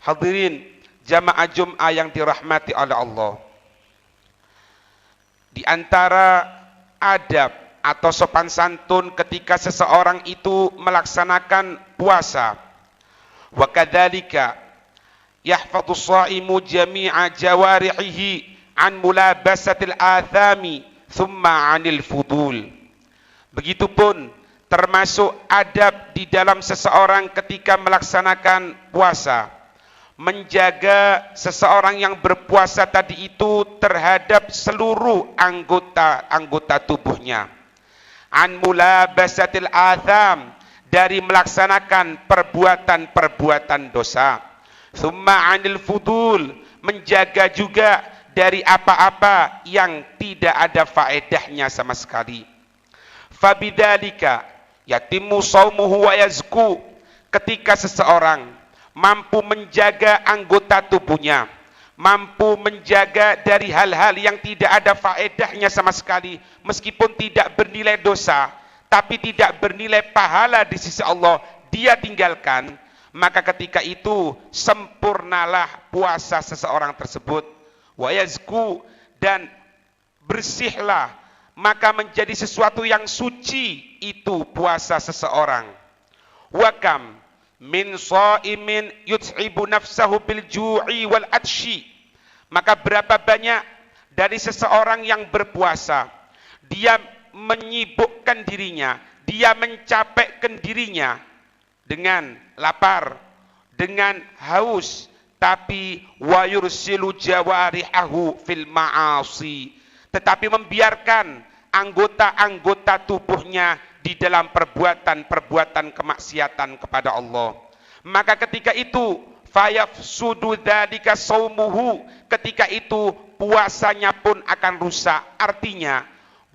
Hadirin jamaah Jum'ah yang dirahmati oleh Allah. Di antara adab atau sopan santun ketika seseorang itu melaksanakan puasa, wa kadzalika yahfadhu shaimu jami'a jawarihi an mulabasatil athami thumma 'anil fudul. Begitupun termasuk adab di dalam seseorang ketika melaksanakan puasa, menjaga seseorang yang berpuasa tadi itu terhadap seluruh anggota tubuhnya. An mulabasatil atham, dari melaksanakan perbuatan-perbuatan dosa. Thumma 'anil fudul, menjaga juga dari apa-apa yang tidak ada faedahnya sama sekali. Fabidzalika yatimmu shaumuhu wa yazku, ketika seseorang mampu menjaga anggota tubuhnya, mampu menjaga dari hal-hal yang tidak ada faedahnya sama sekali, meskipun tidak bernilai dosa, tapi tidak bernilai pahala di sisi Allah, dia tinggalkan, maka ketika itu sempurnalah puasa seseorang tersebut. Wa yazku, dan bersihlah, maka menjadi sesuatu yang suci itu puasa seseorang. Wa kam min shaimin yut'ibu nafsahu bil ju'i wal atshi, maka berapa banyak dari seseorang yang berpuasa, dia menyibukkan dirinya, dia mencapekkan dirinya dengan lapar, dengan haus, tapi wa yursilu jawarihahu fil ma'asi, tetapi membiarkan anggota-anggota tubuhnya di dalam perbuatan-perbuatan kemaksiatan kepada Allah. Maka ketika itu fayafsudu dzalika shaumuhu, ketika itu puasanya pun akan rusak. Artinya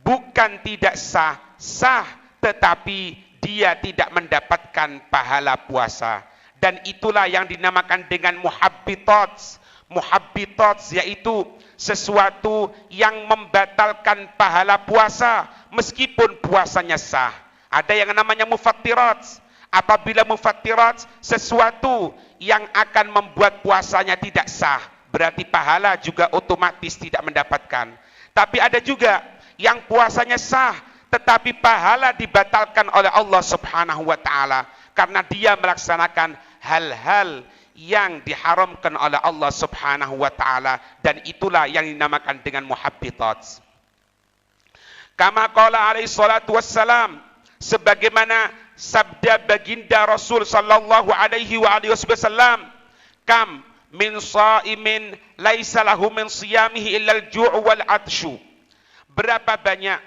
bukan tidak sah, tetapi dia tidak mendapatkan pahala puasa. Dan itulah yang dinamakan dengan muhabbitat. Muhabbitat yaitu sesuatu yang membatalkan pahala puasa meskipun puasanya sah. Ada yang namanya mufattirat. Apabila mufattirat, sesuatu yang akan membuat puasanya tidak sah, berarti pahala juga otomatis tidak mendapatkan. Tapi ada juga yang puasanya sah, tetapi pahala dibatalkan oleh Allah Subhanahu wa ta'ala, karena dia melaksanakan hal-hal yang diharamkan oleh Allah Subhanahu wa ta'ala, dan itulah yang dinamakan dengan muhabbitat. Kama qala alaihi salatu wassalam, sebagaimana sabda baginda Rasul sallallahu alaihi wa alihi wasallam, kam min shaimin laisa lahu min siyamihi illa al-ju' wal 'atshu, berapa banyak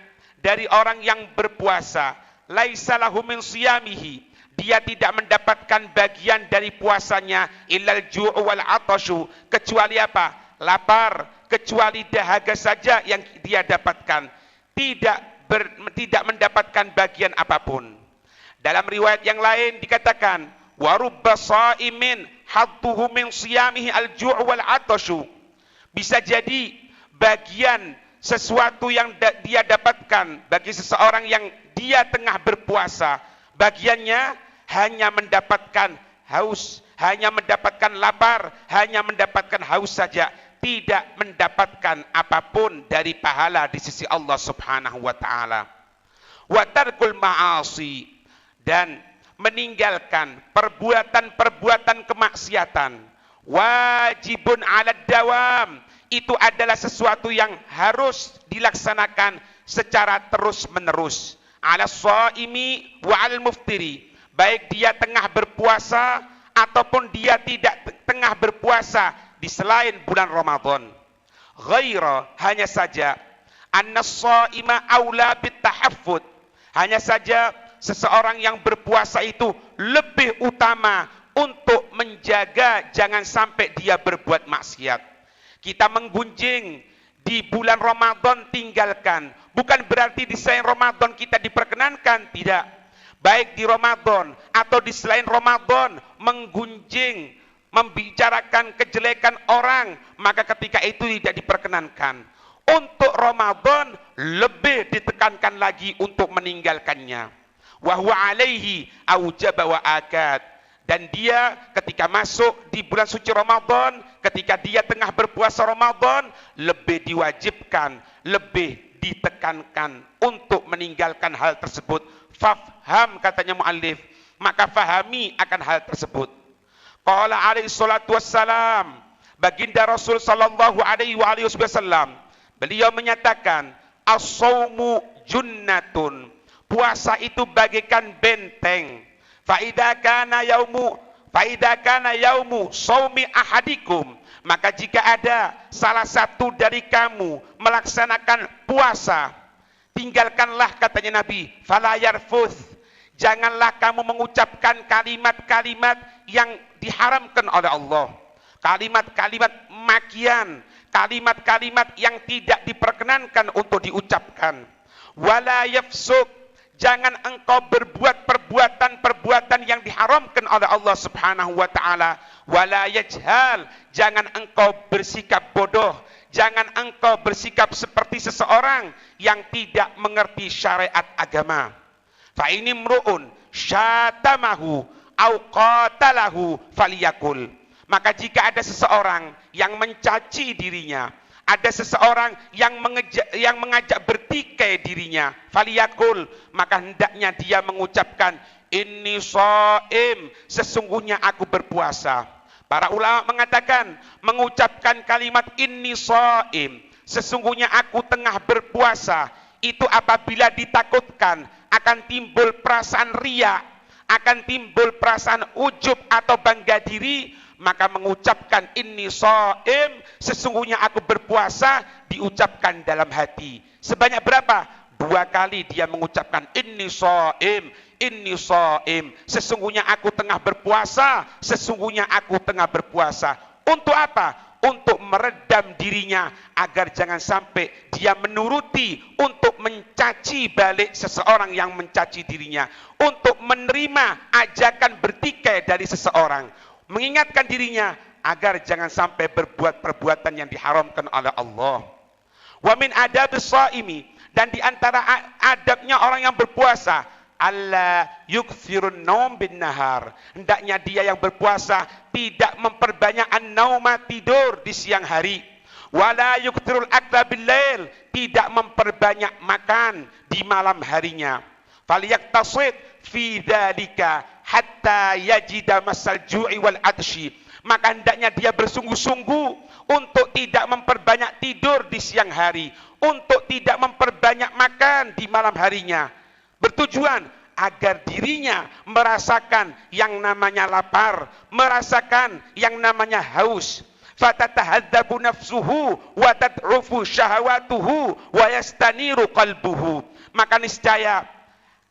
dari orang yang berpuasa, laisa lahu min siyamihi, dia tidak mendapatkan bagian dari puasanya, illal ju' wal 'atshu, kecuali apa? Lapar, kecuali dahaga saja yang dia dapatkan, tidak mendapatkan bagian apapun. Dalam riwayat yang lain dikatakan, wa rubba shaimin hadduhu min siyamihi al ju' wal 'atshu, bisa jadi bagian sesuatu yang dia dapatkan bagi seseorang yang dia tengah berpuasa, bagiannya hanya mendapatkan haus, hanya mendapatkan lapar, hanya mendapatkan haus saja, tidak mendapatkan apapun dari pahala di sisi Allah Subhanahu wa ta'ala. Wa tarkul ma'asi, dan meninggalkan perbuatan-perbuatan kemaksiatan, wajibun 'alad dawam, itu adalah sesuatu yang harus dilaksanakan secara terus-menerus. 'Ala shaimi wa 'al muftiri, baik dia tengah berpuasa ataupun dia tidak tengah berpuasa di selain bulan Ramadan. Ghaira, hanya saja, anna shaima aula bitahaffud, hanya saja seseorang yang berpuasa itu lebih utama untuk menjaga jangan sampai dia berbuat maksiat. Kita menggunjing di bulan Ramadan tinggalkan, bukan berarti di selain Ramadan kita diperkenankan, tidak. Baik di Ramadan atau di selain Ramadan menggunjing, membicarakan kejelekan orang, maka ketika itu tidak diperkenankan. Untuk Ramadan lebih ditekankan lagi untuk meninggalkannya. Wa huwa alaihi aujaba wa akad, Dan dia ketika masuk di bulan suci Ramadan, ketika dia tengah berpuasa Ramadan, lebih diwajibkan, lebih ditekankan untuk meninggalkan hal tersebut. Fafham, katanya muallif, maka fahami akan hal tersebut. Qala alaihi salatu wassalam, baginda Rasul sallallahu alaihi wasallam, beliau menyatakan, as-saumu junnatun, puasa itu bagaikan benteng. Faida kana yaumu saumi ahadikum, maka jika ada salah satu dari kamu melaksanakan puasa, tinggalkanlah, katanya Nabi, fala yarfuth, janganlah kamu mengucapkan kalimat-kalimat yang diharamkan oleh Allah, kalimat-kalimat makian, kalimat-kalimat yang tidak diperkenankan untuk diucapkan. Wala yafsuk, jangan engkau berbuat perbuatan-perbuatan yang diharamkan oleh Allah Subhanahu wa taala. Wala yajhal, jangan engkau bersikap bodoh, jangan engkau bersikap seperti seseorang yang tidak mengerti syariat agama. Fa ini mru'un syatamahu au qatalahu faliyakul, maka jika ada seseorang yang mencaci dirinya, ada seseorang yang mengajak bertikai dirinya, faliyakul, maka hendaknya dia mengucapkan, inni shaim, sesungguhnya aku berpuasa. Para ulama mengatakan, mengucapkan kalimat inni shaim, sesungguhnya aku tengah berpuasa, itu apabila ditakutkan akan timbul perasaan riya, akan timbul perasaan ujub atau bangga diri, maka mengucapkan inni shaim, sesungguhnya aku berpuasa, diucapkan dalam hati. Sebanyak berapa? 2 kali dia mengucapkan inni shaim, sesungguhnya aku tengah berpuasa, sesungguhnya aku tengah berpuasa. Untuk apa? Untuk meredam dirinya agar jangan sampai dia menuruti untuk mencaci balik seseorang yang mencaci dirinya, untuk menerima ajakan bertikai dari seseorang, mengingatkan dirinya agar jangan sampai berbuat perbuatan yang diharamkan oleh Allah. Wa min adabis shaimi, dan di antara adabnya orang yang berpuasa, alla yukthirun naum bin nahar, hendaknya dia yang berpuasa tidak memperbanyak an-nauma, tidur di siang hari. Wala yukthirul akla bil lail, tidak memperbanyak makan di malam harinya. Falyaktasid fi dzalika hatta yajida masal ju'i wal adshi, maka hendaknya dia bersungguh-sungguh untuk tidak memperbanyak tidur di siang hari, untuk tidak memperbanyak makan di malam harinya, bertujuan agar dirinya merasakan yang namanya lapar, merasakan yang namanya haus. Fatatahadzabu nafsuhu wa tad'ufu syahawatuhu wa yastaniru qalbuhu, maka niscaya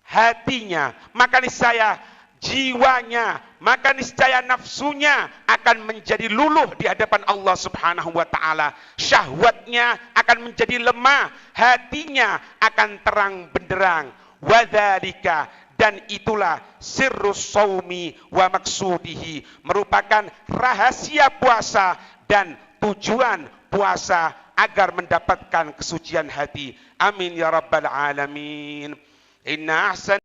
hatinya, maka niscaya jiwanya, maka niscaya nafsunya akan menjadi luluh di hadapan Allah Subhanahu wa taala. Syahwatnya akan menjadi lemah, hatinya akan terang benderang. Wadzalika, dan itulah sirrus saumi wa maksudihi, merupakan rahasia puasa dan tujuan puasa agar mendapatkan kesucian hati. Amin ya rabbal alamin. Inna ahsan